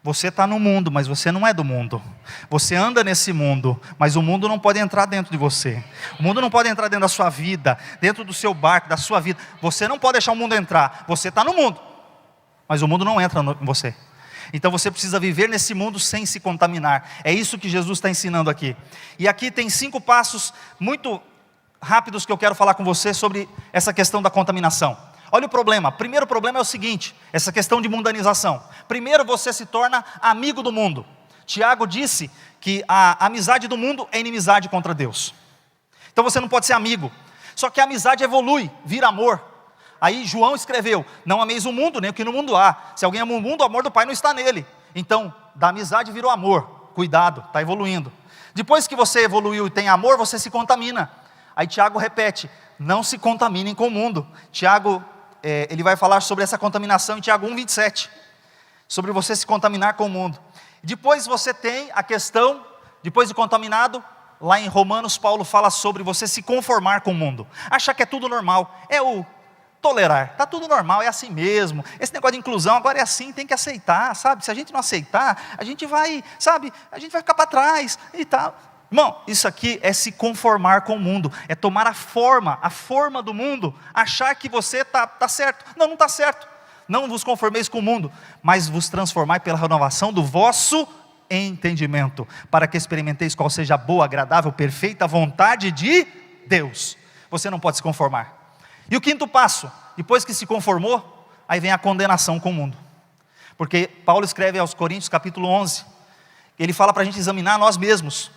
Você está no mundo, mas você não é do mundo. Você anda nesse mundo, mas o mundo não pode entrar dentro de você. O mundo não pode entrar dentro da sua vida, dentro do seu barco, da sua vida. Você não pode deixar o mundo entrar. Você está no mundo, mas o mundo não entra em você. Então você precisa viver nesse mundo sem se contaminar. É isso que Jesus está ensinando aqui. E aqui tem 5 passos muito rápidos que eu quero falar com você sobre essa questão da contaminação. Olha o problema. Primeiro problema é o seguinte, essa questão de mundanização. Primeiro você se torna amigo do mundo. Tiago disse que a amizade do mundo é inimizade contra Deus. Então você não pode ser amigo. Só que a amizade evolui, vira amor. Aí João escreveu, não ameis o mundo, nem o que no mundo há. Se alguém ama o mundo, o amor do Pai não está nele. Então, da amizade virou amor. Cuidado, está evoluindo. Depois que você evoluiu e tem amor, você se contamina. Aí Tiago repete, não se contaminem com o mundo. Tiago, ele vai falar sobre essa contaminação em Tiago 1,27. Sobre você se contaminar com o mundo. Depois você tem a questão, depois de contaminado, lá em Romanos, Paulo fala sobre você se conformar com o mundo. Achar que é tudo normal. É o tolerar, está tudo normal, é assim mesmo. Esse negócio de inclusão agora é assim, tem que aceitar, sabe? Se a gente não aceitar, a gente vai, sabe? A gente vai ficar para trás e tal. Irmão, isso aqui é se conformar com o mundo, é tomar a forma do mundo, achar que você está certo. Não está certo. Não vos conformeis com o mundo, mas vos transformai pela renovação do vosso entendimento, para que experimenteis qual seja a boa, agradável, perfeita vontade de Deus. Você não pode se conformar. E o 5º passo, depois que se conformou, aí vem a condenação com o mundo. Porque Paulo escreve aos Coríntios capítulo 11, ele fala para a gente examinar nós mesmos.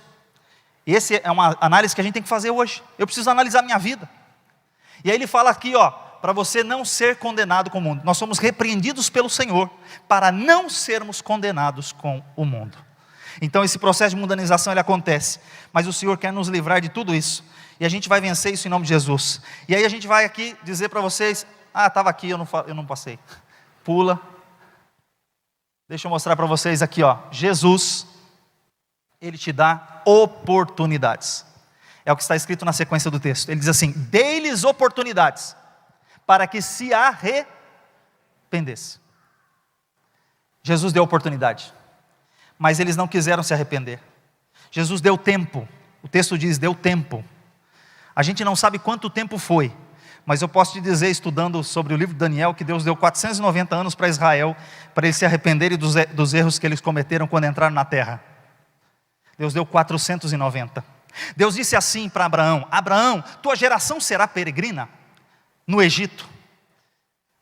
E essa é uma análise que a gente tem que fazer hoje. Eu preciso analisar minha vida. E aí ele fala aqui, para você não ser condenado com o mundo. Nós somos repreendidos pelo Senhor, para não sermos condenados com o mundo. Então esse processo de mundanização ele acontece, mas o Senhor quer nos livrar de tudo isso. E a gente vai vencer isso em nome de Jesus. E aí a gente vai aqui dizer para vocês, estava aqui, eu não passei. Pula. Deixa eu mostrar para vocês aqui, Jesus, Ele te dá oportunidades. É o que está escrito na sequência do texto. Ele diz assim, dei-lhes oportunidades, para que se arrependesse. Jesus deu oportunidade, mas eles não quiseram se arrepender. Jesus deu tempo, o texto diz, deu tempo. A gente não sabe quanto tempo foi, mas eu posso te dizer, estudando sobre o livro de Daniel, que Deus deu 490 anos para Israel, para eles se arrependerem dos erros que eles cometeram quando entraram na terra. Deus deu 490. Deus disse assim para Abraão, Abraão, tua geração será peregrina no Egito.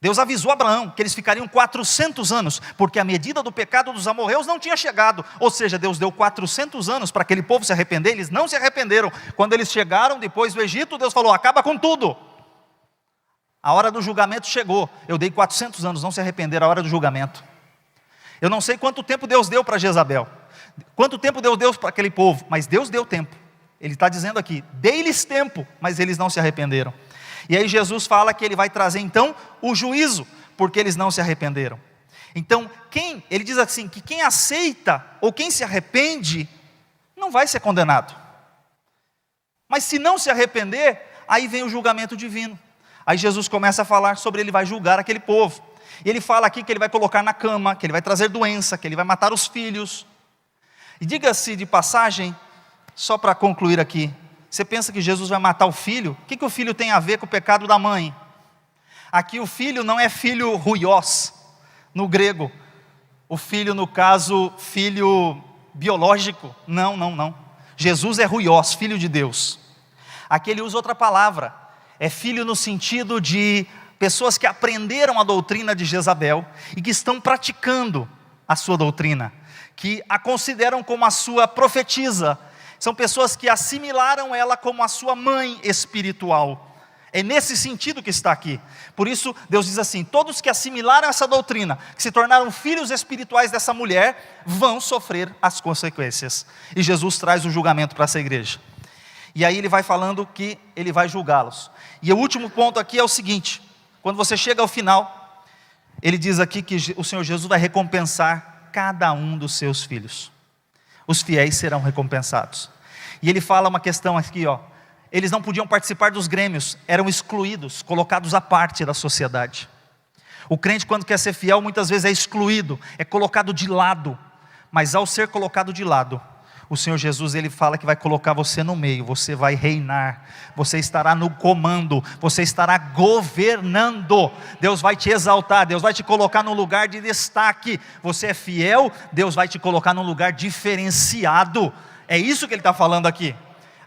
Deus avisou Abraão que eles ficariam 400 anos, porque a medida do pecado dos amorreus não tinha chegado. Ou seja, Deus deu 400 anos para aquele povo se arrepender, eles não se arrependeram. Quando eles chegaram depois do Egito, Deus falou, acaba com tudo. A hora do julgamento chegou. Eu dei 400 anos, não se arrependeram, a hora do julgamento. Eu não sei quanto tempo Deus deu para Jezabel, quanto tempo Deus deu para aquele povo, mas Deus deu tempo. Ele está dizendo aqui, dei-lhes tempo, mas eles não se arrependeram. E aí Jesus fala que Ele vai trazer então o juízo, porque eles não se arrependeram. Então, ele diz assim, que quem aceita, ou quem se arrepende, não vai ser condenado. Mas se não se arrepender, aí vem o julgamento divino. Aí Jesus começa a falar sobre Ele vai julgar aquele povo. E Ele fala aqui que Ele vai colocar na cama, que Ele vai trazer doença, que Ele vai matar os filhos. E diga-se de passagem, só para concluir aqui, você pensa que Jesus vai matar o filho? O que o filho tem a ver com o pecado da mãe? Aqui o filho não é filho ruios, no grego. O filho, no caso, filho biológico. Não. Jesus é ruios, filho de Deus. Aqui ele usa outra palavra. É filho no sentido de pessoas que aprenderam a doutrina de Jezabel e que estão praticando a sua doutrina, que a consideram como a sua profetisa. São pessoas que assimilaram ela como a sua mãe espiritual. É nesse sentido que está aqui. Por isso Deus diz assim, todos que assimilaram essa doutrina, que se tornaram filhos espirituais dessa mulher, vão sofrer as consequências. E Jesus traz o julgamento para essa igreja. E aí ele vai falando que ele vai julgá-los. E o último ponto aqui é o seguinte, quando você chega ao final, ele diz aqui que o Senhor Jesus vai recompensar cada um dos seus filhos. Os fiéis serão recompensados. E ele fala uma questão aqui, eles não podiam participar dos grêmios, eram excluídos, colocados à parte da sociedade. O crente, quando quer ser fiel, muitas vezes é excluído, é colocado de lado. Mas ao ser colocado de lado, o Senhor Jesus, Ele fala que vai colocar você no meio, você vai reinar, você estará no comando, você estará governando, Deus vai te exaltar, Deus vai te colocar num lugar de destaque. Você é fiel, Deus vai te colocar num lugar diferenciado. É isso que Ele está falando aqui.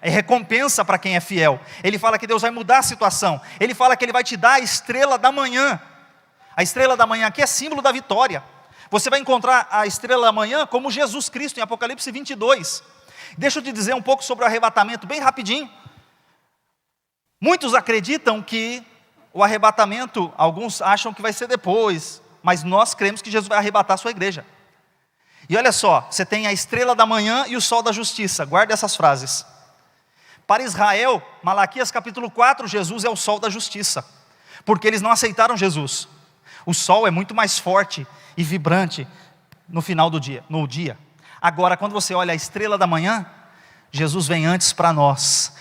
É recompensa para quem é fiel. Ele fala que Deus vai mudar a situação. Ele fala que Ele vai te dar a estrela da manhã. A estrela da manhã aqui é símbolo da vitória. Você vai encontrar a estrela da manhã como Jesus Cristo em Apocalipse 22. Deixa eu te dizer um pouco sobre o arrebatamento, bem rapidinho. Muitos acreditam que o arrebatamento, alguns acham que vai ser depois, mas nós cremos que Jesus vai arrebatar a sua igreja. E olha só, você tem a estrela da manhã e o sol da justiça. Guarde essas frases. Para Israel, Malaquias capítulo 4, Jesus é o sol da justiça, porque eles não aceitaram Jesus. O sol é muito mais forte e vibrante no final do dia, no dia. Agora, quando você olha a estrela da manhã, Jesus vem antes para nós.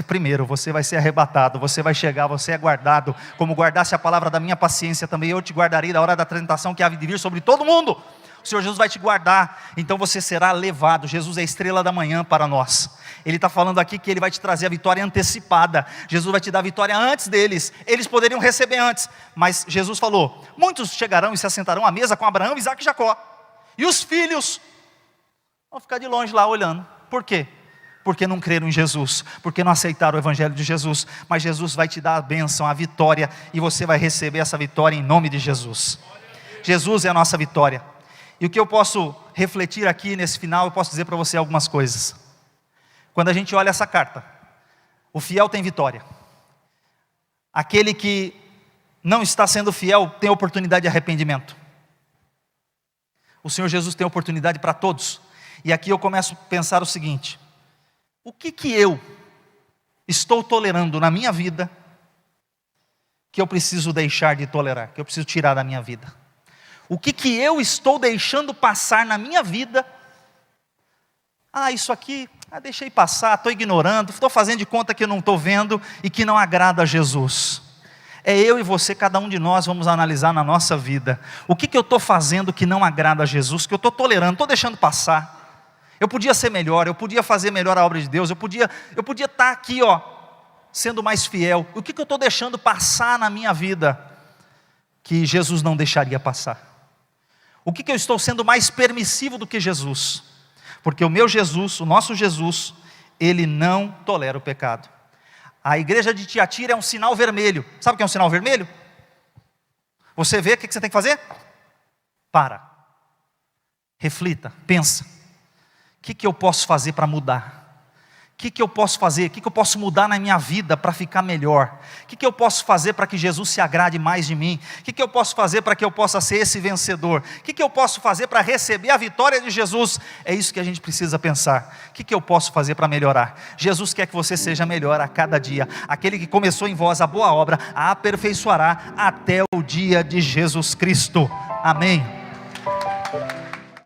Primeiro, você vai ser arrebatado, você vai chegar, você é guardado, como guardasse a palavra da minha paciência, também eu te guardarei da hora da tentação que há de vir sobre todo mundo. O Senhor Jesus vai te guardar, então você será levado. Jesus é a estrela da manhã para nós. Ele está falando aqui que Ele vai te trazer a vitória antecipada. Jesus vai te dar a vitória antes deles. Eles poderiam receber antes, mas Jesus falou: muitos chegarão e se assentarão à mesa com Abraão, Isaque e Jacó, e os filhos vão ficar de longe lá olhando. Por quê? Porque não creram em Jesus, porque não aceitaram o evangelho de Jesus. Mas Jesus vai te dar a bênção, a vitória, e você vai receber essa vitória em nome de Jesus. Jesus é a nossa vitória. E o que eu posso refletir aqui nesse final, eu posso dizer para você algumas coisas. Quando a gente olha essa carta, o fiel tem vitória. Aquele que não está sendo fiel tem oportunidade de arrependimento. O Senhor Jesus tem oportunidade para todos. E aqui eu começo a pensar o seguinte: o que eu estou tolerando na minha vida que eu preciso deixar de tolerar, que eu preciso tirar da minha vida? O que eu estou deixando passar na minha vida? Isso aqui, deixei passar, estou ignorando, estou fazendo de conta que eu não estou vendo e que não agrada a Jesus. É eu e você, cada um de nós, vamos analisar na nossa vida. O que eu estou fazendo que não agrada a Jesus, que eu estou tolerando, estou deixando passar? Eu podia ser melhor, eu podia fazer melhor a obra de Deus, eu podia estar aqui, sendo mais fiel. O que eu estou deixando passar na minha vida que Jesus não deixaria passar? O que eu estou sendo mais permissivo do que Jesus? Porque o meu Jesus, o nosso Jesus, Ele não tolera o pecado. A igreja de Tiatira é um sinal vermelho. Sabe o que é um sinal vermelho? Você vê, o que você tem que fazer? Para, reflita, pensa. O que eu posso fazer para mudar? O que eu posso fazer? O que eu posso mudar na minha vida para ficar melhor? O que eu posso fazer para que Jesus se agrade mais de mim? O que eu posso fazer para que eu possa ser esse vencedor? O que eu posso fazer para receber a vitória de Jesus? É isso que a gente precisa pensar. O que eu posso fazer para melhorar? Jesus quer que você seja melhor a cada dia. Aquele que começou em vós a boa obra, a aperfeiçoará até o dia de Jesus Cristo. Amém.